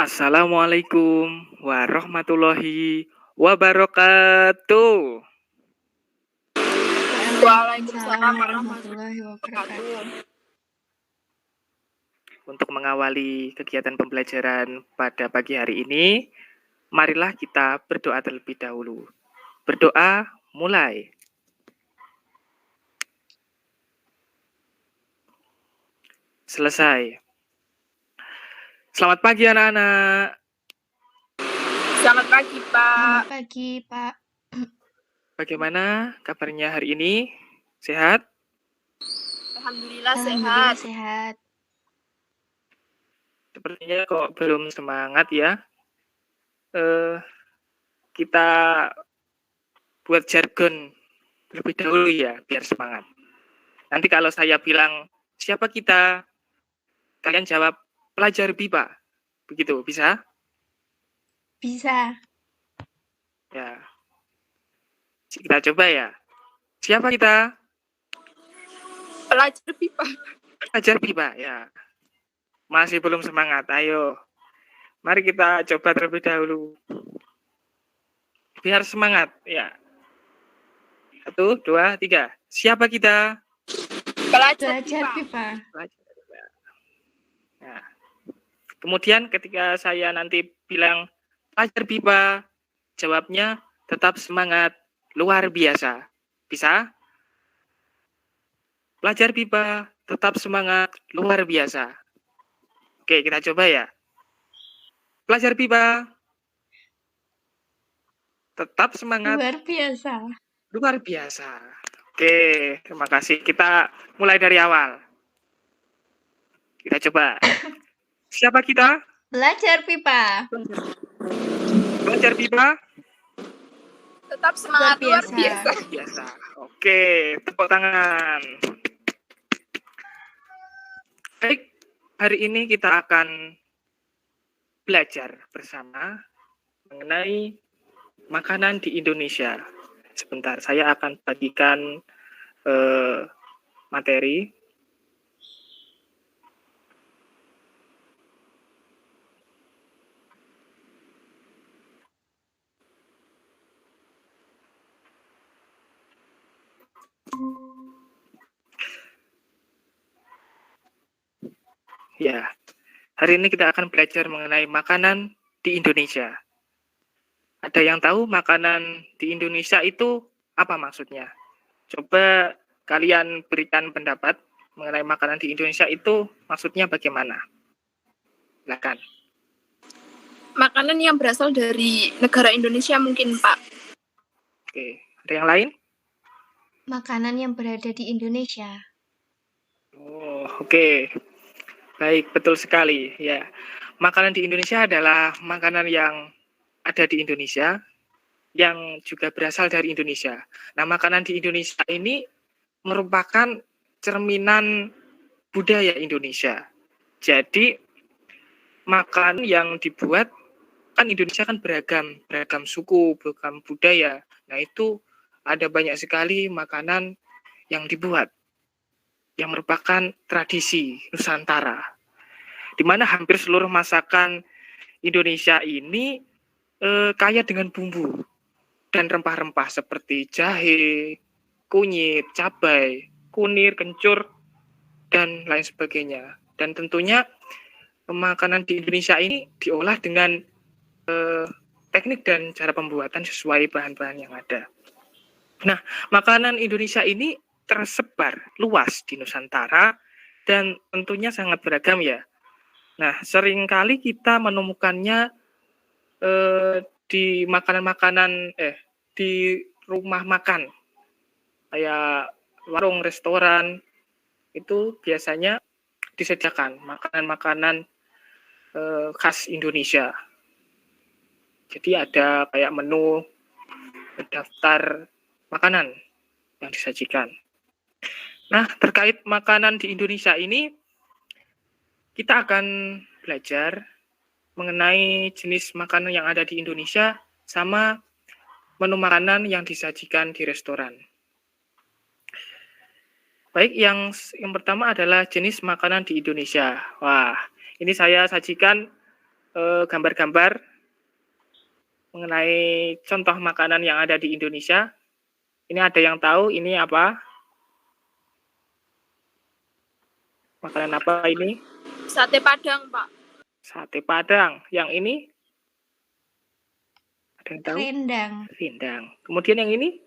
Assalamualaikum warahmatullahi wabarakatuh. Waalaikumsalam warahmatullahi wabarakatuh. Untuk mengawali kegiatan pembelajaran pada pagi hari ini, marilah kita berdoa terlebih dahulu. Berdoa mulai. Selesai. Selamat pagi anak-anak. Selamat pagi, Pak. Selamat pagi, Pak. Bagaimana kabarnya hari ini? Sehat? Alhamdulillah Alhamdulillah sehat. sehat. Sepertinya kok belum semangat ya. Kita buat jargon terlebih dahulu ya, biar semangat. Nanti kalau saya bilang, siapa kita? Kalian jawab, pelajar BIPA. Begitu, bisa? Bisa. Ya. Kita coba ya. Siapa kita? Pelajar BIPA. Pelajar BIPA, ya. Masih belum semangat, ayo. Mari kita coba terlebih dahulu. Biar semangat, ya. 1, 2, 3. Siapa kita? Pelajar Belajar BIPA. BIPA. Nah, kemudian ketika saya nanti bilang pelajar BIPA, jawabnya tetap semangat, luar biasa. Bisa? Pelajar BIPA, tetap semangat, luar biasa. Oke, kita coba ya. Pelajar BIPA, tetap semangat, Luar biasa. luar biasa. Oke, terima kasih. Kita mulai dari awal. Kita coba. Siapa kita? Belajar BIPA. Pelajar BIPA, Tetap semangat luar biasa. biasa. luar biasa. Oke, tepuk tangan. Baik, hari ini kita akan belajar bersama mengenai makanan di Indonesia. Sebentar, saya akan bagikan materi. Ya, hari ini kita akan belajar mengenai makanan di Indonesia. Ada yang tahu makanan di Indonesia itu apa maksudnya? Coba kalian berikan pendapat mengenai makanan di Indonesia itu maksudnya bagaimana? Silakan. Makanan yang berasal dari negara Indonesia mungkin, Pak. Oke, ada yang lain? Makanan yang berada di Indonesia. Oh, oke. Baik, betul sekali. Ya, makanan di Indonesia adalah makanan yang ada di Indonesia, yang juga berasal dari Indonesia. Nah, makanan di Indonesia ini merupakan cerminan budaya Indonesia. Jadi, makan yang dibuat, kan Indonesia kan beragam suku, beragam budaya. Nah, itu ada banyak sekali makanan yang dibuat, yang merupakan tradisi Nusantara. Di mana hampir seluruh masakan Indonesia ini kaya dengan bumbu dan rempah-rempah seperti jahe, kunyit, cabai, kunir, kencur, dan lain sebagainya. Dan tentunya makanan di Indonesia ini diolah dengan teknik dan cara pembuatan sesuai bahan-bahan yang ada. Nah, makanan Indonesia ini tersebar luas di Nusantara dan tentunya sangat beragam ya. Nah, seringkali kita menemukannya di makanan-makanan di rumah makan kayak warung, restoran, itu biasanya disediakan makanan-makanan khas Indonesia. Jadi ada kayak menu daftar makanan yang disajikan. Nah, terkait makanan di Indonesia ini, kita akan belajar mengenai jenis makanan yang ada di Indonesia sama menu makanan yang disajikan di restoran. Baik, yang pertama adalah jenis makanan di Indonesia. Wah, ini saya sajikan gambar-gambar mengenai contoh makanan yang ada di Indonesia. Ini ada yang tahu ini apa? Makanan apa ini? Sate Padang, Pak. Sate Padang. Yang ini? Ada yang tahu? Rendang. Rindang. Kemudian yang ini?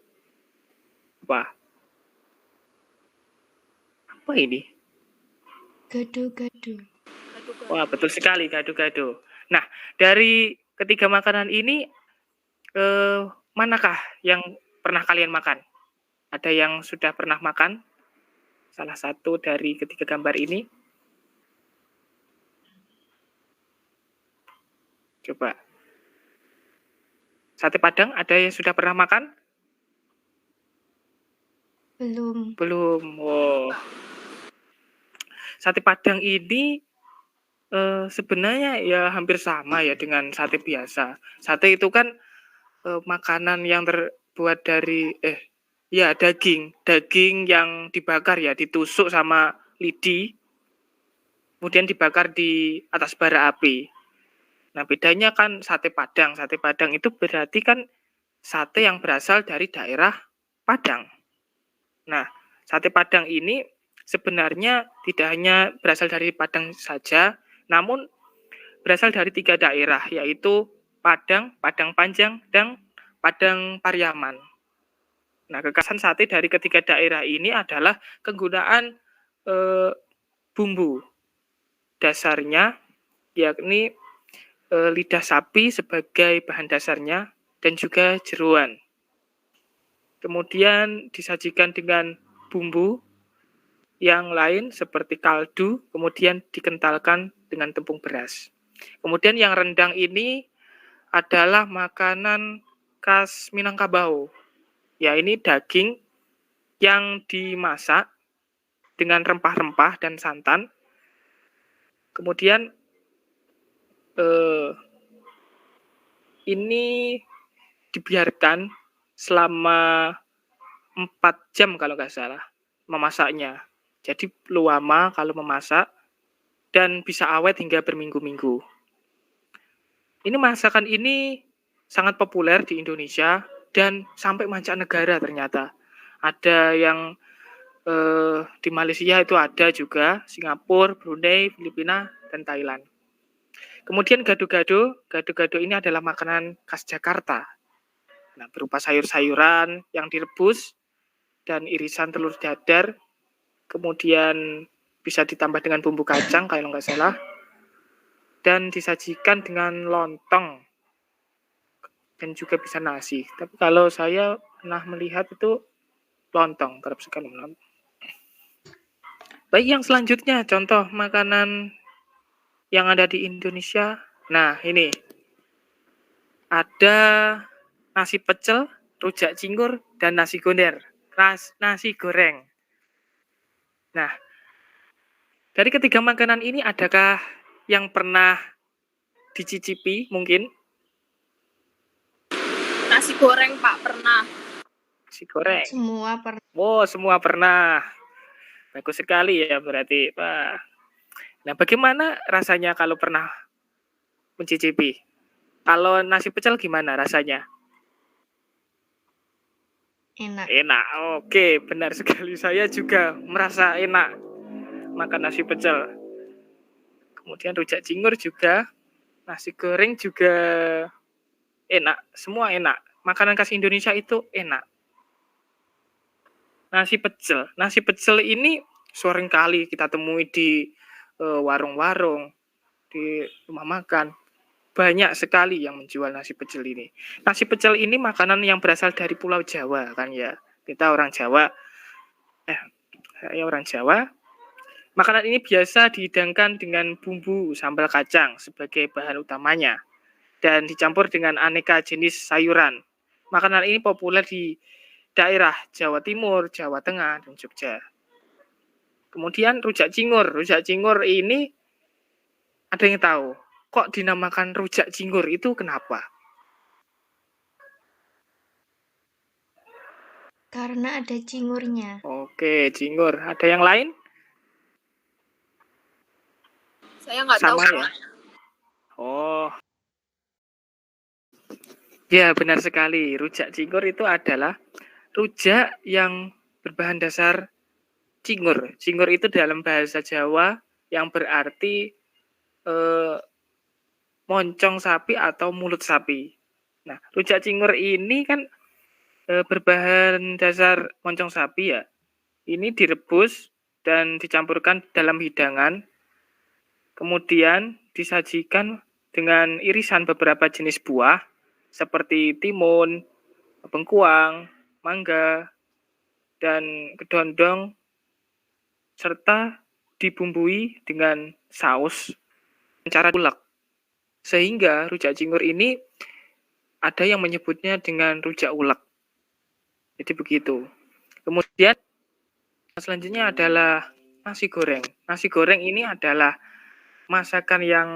Apa? Apa ini? Gado-gado. Wah, betul sekali, gado-gado. Nah, dari ketiga makanan ini, manakah yang pernah kalian makan? Ada yang sudah pernah makan? Salah satu dari ketiga gambar ini? Coba. Sate Padang, ada yang sudah pernah makan? Belum. Belum. Wow. Sate Padang ini sebenarnya ya hampir sama ya dengan sate biasa. Sate itu kan makanan yang terbuat dari daging yang dibakar ya, ditusuk sama lidi, kemudian dibakar di atas bara api. Nah, bedanya kan sate Padang. Sate Padang itu berarti kan sate yang berasal dari daerah Padang. Nah, sate Padang ini sebenarnya tidak hanya berasal dari Padang saja, namun berasal dari 3 daerah, yaitu Padang, Padang Panjang, dan Padang Pariaman. Nah, kekhasan sate dari ketiga daerah ini adalah penggunaan bumbu. Dasarnya yakni lidah sapi sebagai bahan dasarnya dan juga jeroan. Kemudian disajikan dengan bumbu yang lain seperti kaldu, kemudian dikentalkan dengan tepung beras. Kemudian yang rendang ini adalah makanan khas Minangkabau. Ya, ini daging yang dimasak dengan rempah-rempah dan santan. Kemudian ini dibiarkan selama 4 jam kalau nggak salah memasaknya. Jadi lama kalau memasak dan bisa awet hingga berminggu-minggu. Ini masakan ini sangat populer di Indonesia dan sampai mancanegara ternyata. Ada yang di Malaysia itu ada juga, Singapura, Brunei, Filipina, dan Thailand. Kemudian gado-gado ini adalah makanan khas Jakarta. Nah, berupa sayur-sayuran yang direbus dan irisan telur dadar, kemudian bisa ditambah dengan bumbu kacang kalau nggak salah, dan disajikan dengan lontong dan juga bisa nasi. Tapi kalau saya pernah melihat itu lontong, kerap sekali lontong. Baik, yang selanjutnya contoh makanan yang ada di Indonesia. Nah, ini ada nasi pecel, rujak cingur, dan nasi gonder. Nasi goreng. Nah, dari ketiga makanan ini adakah yang pernah dicicipi mungkin? Nasi goreng, Pak, pernah. Nasi goreng. Semua pernah. Wow, semua pernah. Bagus sekali ya berarti, Pak. Nah, bagaimana rasanya kalau pernah mencicipi? Kalau nasi pecel gimana rasanya? Enak. Enak. Oke, benar sekali. Saya juga merasa enak makan nasi pecel. Kemudian rujak cingur juga, nasi goreng juga enak. Semua enak. Makanan khas Indonesia itu enak. Nasi pecel ini sering kali kita temui di warung-warung, di rumah makan. Banyak sekali yang menjual nasi pecel ini. Nasi pecel ini makanan yang berasal dari Pulau Jawa kan ya. Kita orang Jawa. Saya orang Jawa. Makanan ini biasa dihidangkan dengan bumbu sambal kacang sebagai bahan utamanya dan dicampur dengan aneka jenis sayuran. Makanan ini populer di daerah Jawa Timur, Jawa Tengah, dan Jogja. Kemudian rujak cingur. Rujak cingur ini ada yang tahu? Kok dinamakan rujak cingur itu kenapa? Karena ada cingurnya. Oke, cingur. Ada yang lain? Saya nggak tahu, Sama ya? Pak. Oh, ya benar sekali. Rujak cingur itu adalah rujak yang berbahan dasar cingur. Cingur itu dalam bahasa Jawa yang berarti eh, moncong sapi atau mulut sapi. Nah, rujak cingur ini kan berbahan dasar moncong sapi ya. Ini direbus dan dicampurkan dalam hidangan, kemudian disajikan dengan irisan beberapa jenis buah seperti timun, bengkuang, mangga, dan kedondong, serta dibumbui dengan saus cara ulek. Sehingga rujak cingur ini ada yang menyebutnya dengan rujak ulek. Jadi begitu. Kemudian selanjutnya adalah nasi goreng. Nasi goreng ini adalah masakan yang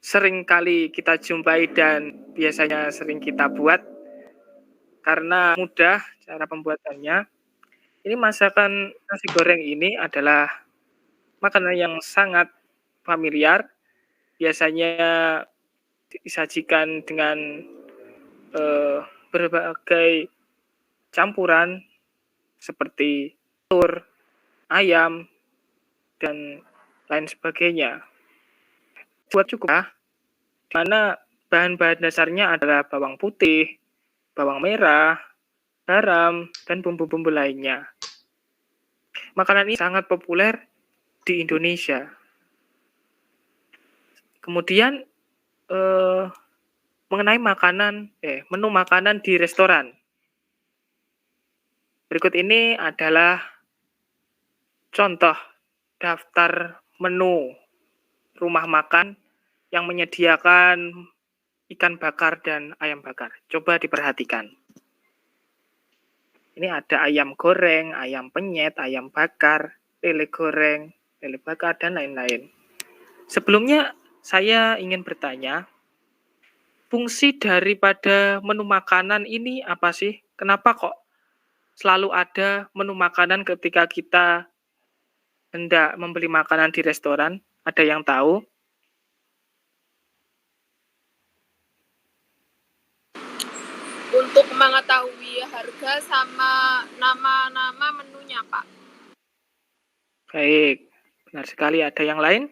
sering kali kita jumpai dan biasanya sering kita buat karena mudah cara pembuatannya. Ini masakan nasi goreng ini adalah makanan yang sangat familiar. Biasanya disajikan dengan berbagai campuran seperti telur, ayam, dan lain sebagainya. Buat cukup ya, di mana bahan-bahan dasarnya adalah bawang putih, bawang merah, garam, dan bumbu-bumbu lainnya. Makanan ini sangat populer di Indonesia. Kemudian mengenai menu makanan di restoran. Berikut ini adalah contoh daftar menu rumah makan yang menyediakan ikan bakar dan ayam bakar. Coba diperhatikan. Ini ada ayam goreng, ayam penyet, ayam bakar, lele goreng, lele bakar, dan lain-lain. Sebelumnya saya ingin bertanya, fungsi daripada menu makanan ini apa sih? Kenapa kok selalu ada menu makanan ketika kita hendak membeli makanan di restoran? Ada yang tahu? Untuk mengetahui harga sama nama-nama menunya, Pak. Baik, benar sekali. Ada yang lain?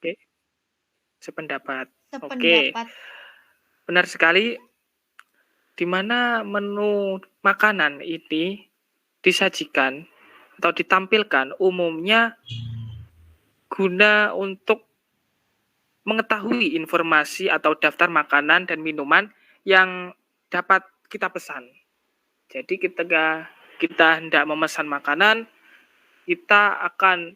Oke, sependapat. Oke, Sependapat. benar sekali. Di mana menu makanan ini disajikan atau ditampilkan umumnya guna untuk mengetahui informasi atau daftar makanan dan minuman yang dapat kita pesan. Jadi ketika kita hendak memesan makanan, kita akan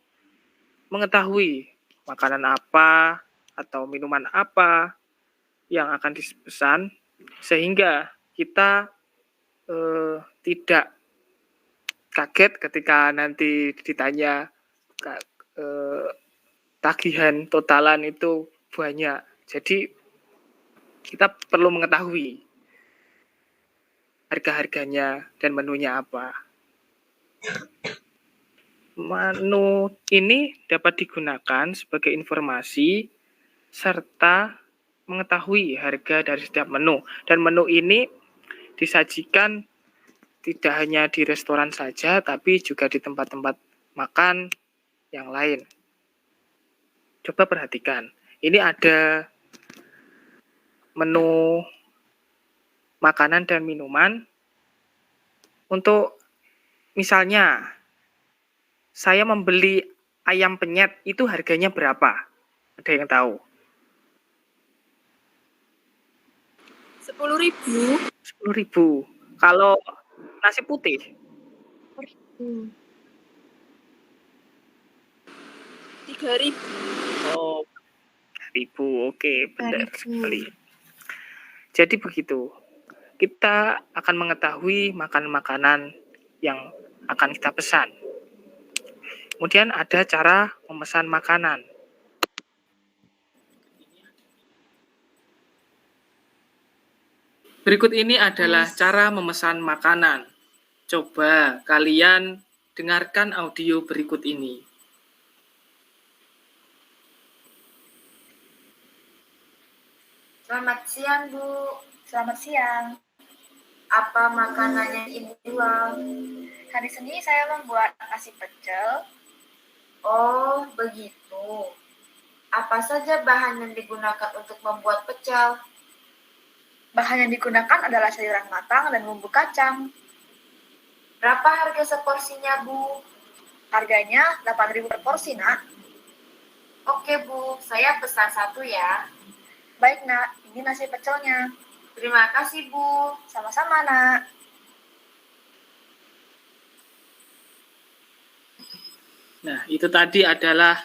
mengetahui makanan apa atau minuman apa yang akan dipesan, sehingga kita tidak kaget ketika nanti ditanya tagihan totalan itu banyak. Jadi kita perlu mengetahui harga-harganya dan menunya apa. Menu ini dapat digunakan sebagai informasi serta mengetahui harga dari setiap menu. Dan menu ini disajikan tidak hanya di restoran saja, tapi juga di tempat-tempat makan yang lain. Coba perhatikan, ini ada menu makanan dan minuman. Untuk misalnya, saya membeli ayam penyet, itu harganya berapa? Ada yang tahu? 10.000. 10.000. Kalau nasi putih? 3.000. Oh, 3.000. Oke, benar 3.000. sekali. Jadi begitu. Kita akan mengetahui makanan-makanan yang akan kita pesan. Kemudian ada cara memesan makanan. Berikut ini adalah cara memesan makanan. Coba kalian dengarkan audio berikut ini. Selamat siang, Bu. Selamat siang. Apa makanan yang Ibu jual? Hari ini saya membuat nasi pecel. Oh, begitu. Apa saja bahan yang digunakan untuk membuat pecel? Bahan yang digunakan adalah sayuran matang dan bumbu kacang. Berapa harga seporsinya, Bu? Harganya 8.000 per porsi, Nak. Oke, Bu. Saya pesan 1 ya. Baik, Nak. Ini nasi pecelnya. Terima kasih, Bu. Sama-sama, Nak. Nah, itu tadi adalah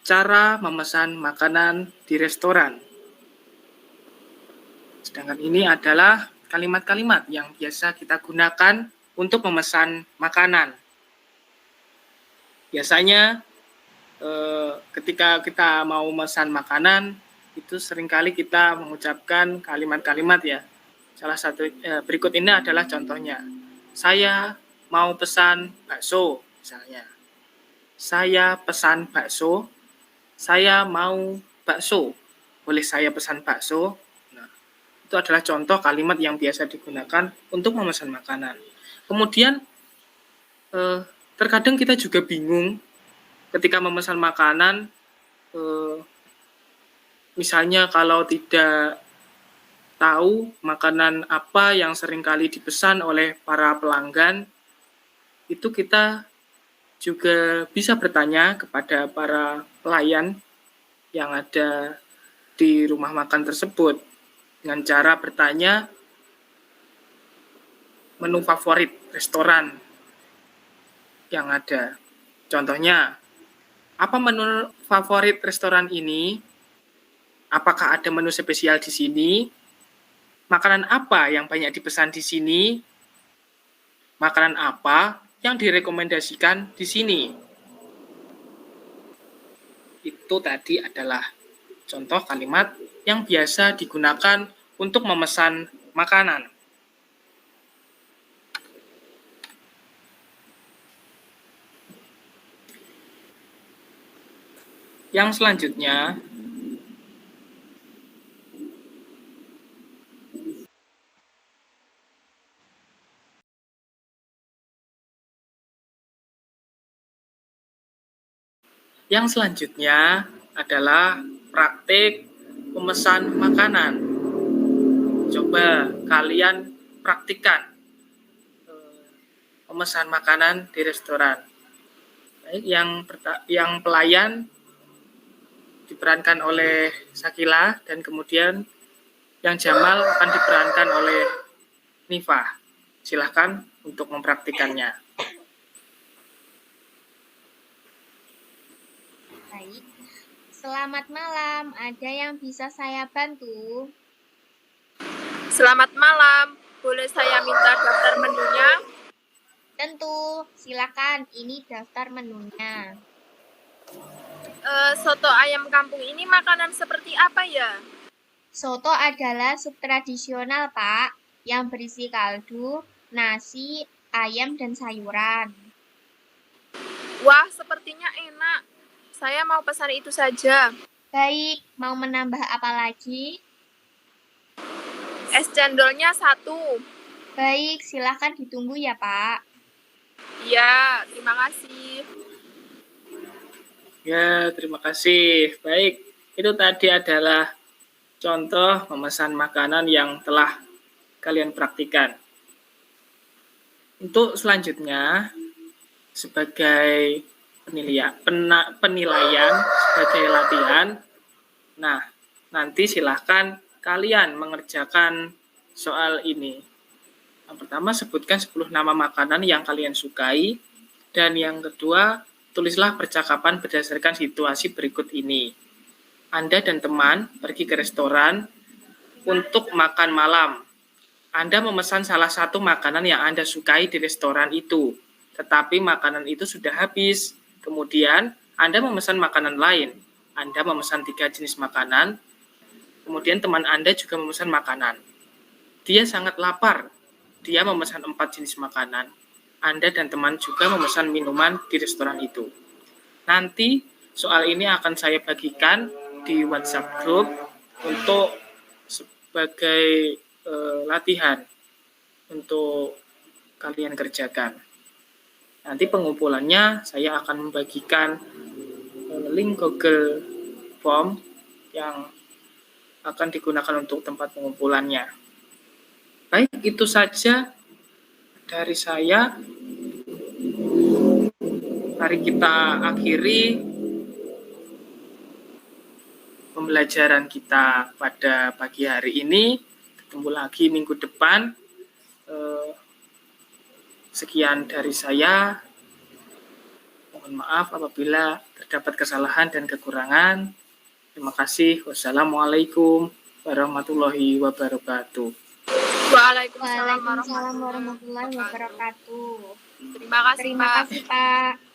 cara memesan makanan di restoran. Sedangkan ini adalah kalimat-kalimat yang biasa kita gunakan untuk memesan makanan. Biasanya ketika kita mau memesan makanan, itu seringkali kita mengucapkan kalimat-kalimat ya. Salah satu berikut ini adalah contohnya. Saya mau pesan bakso, misalnya. Saya pesan bakso. Saya mau bakso. Boleh saya pesan bakso? Nah, itu adalah contoh kalimat yang biasa digunakan untuk memesan makanan. Kemudian terkadang kita juga bingung ketika memesan makanan, misalnya kalau tidak tahu makanan apa yang seringkali dipesan oleh para pelanggan, itu kita juga bisa bertanya kepada para pelayan yang ada di rumah makan tersebut dengan cara bertanya menu favorit restoran yang ada. Contohnya, apa menu favorit restoran ini? Apakah ada menu spesial di sini? Makanan apa yang banyak dipesan di sini? Makanan apa yang direkomendasikan di sini? Itu tadi adalah contoh kalimat yang biasa digunakan untuk memesan makanan. Yang selanjutnya, adalah praktik memesan makanan. Coba kalian praktikkan memesan makanan di restoran. Baik, yang pelayan diperankan oleh Sakila dan kemudian yang Jamal akan diperankan oleh Nifa. Silahkan untuk mempraktikannya. Baik. Selamat malam. Ada yang bisa saya bantu? Selamat malam. Boleh saya minta daftar menunya? Tentu. Silakan. Ini daftar menunya. Soto ayam kampung ini makanan seperti apa ya? Soto adalah sup tradisional, Pak, yang berisi kaldu, nasi, ayam, dan sayuran. Wah, sepertinya enak. Saya mau pesan itu saja. Baik, mau menambah apa lagi? Es cendolnya 1. Baik, silakan ditunggu ya, Pak. Iya, terima kasih. Ya, terima kasih. Baik, itu tadi adalah contoh memesan makanan yang telah kalian praktikkan. Untuk selanjutnya, sebagai penilaian, sebagai latihan, nah, nanti silahkan kalian mengerjakan soal ini. Yang pertama, sebutkan 10 nama makanan yang kalian sukai, dan yang kedua, tulislah percakapan berdasarkan situasi berikut ini. Anda dan teman pergi ke restoran untuk makan malam. Anda memesan salah satu makanan yang Anda sukai di restoran itu, tetapi makanan itu sudah habis. Kemudian, Anda memesan makanan lain. Anda memesan 3 jenis makanan, kemudian teman Anda juga memesan makanan. Dia sangat lapar. Dia memesan 4 jenis makanan. Anda dan teman juga memesan minuman di restoran itu. Nanti soal ini akan saya bagikan di WhatsApp group untuk sebagai latihan untuk kalian kerjakan. Nanti pengumpulannya saya akan membagikan link Google Form yang akan digunakan untuk tempat pengumpulannya. Baik, itu saja dari saya. Mari kita akhiri pembelajaran kita pada pagi hari ini. Ketemu lagi minggu depan. Sekian dari saya. Mohon maaf apabila terdapat kesalahan dan kekurangan. Terima kasih. Wassalamualaikum warahmatullahi wabarakatuh. Waalaikumsalam Waalaikumsalam warahmatullahi wabarakatuh. Terima kasih, Terima Pak. kasih, Pak.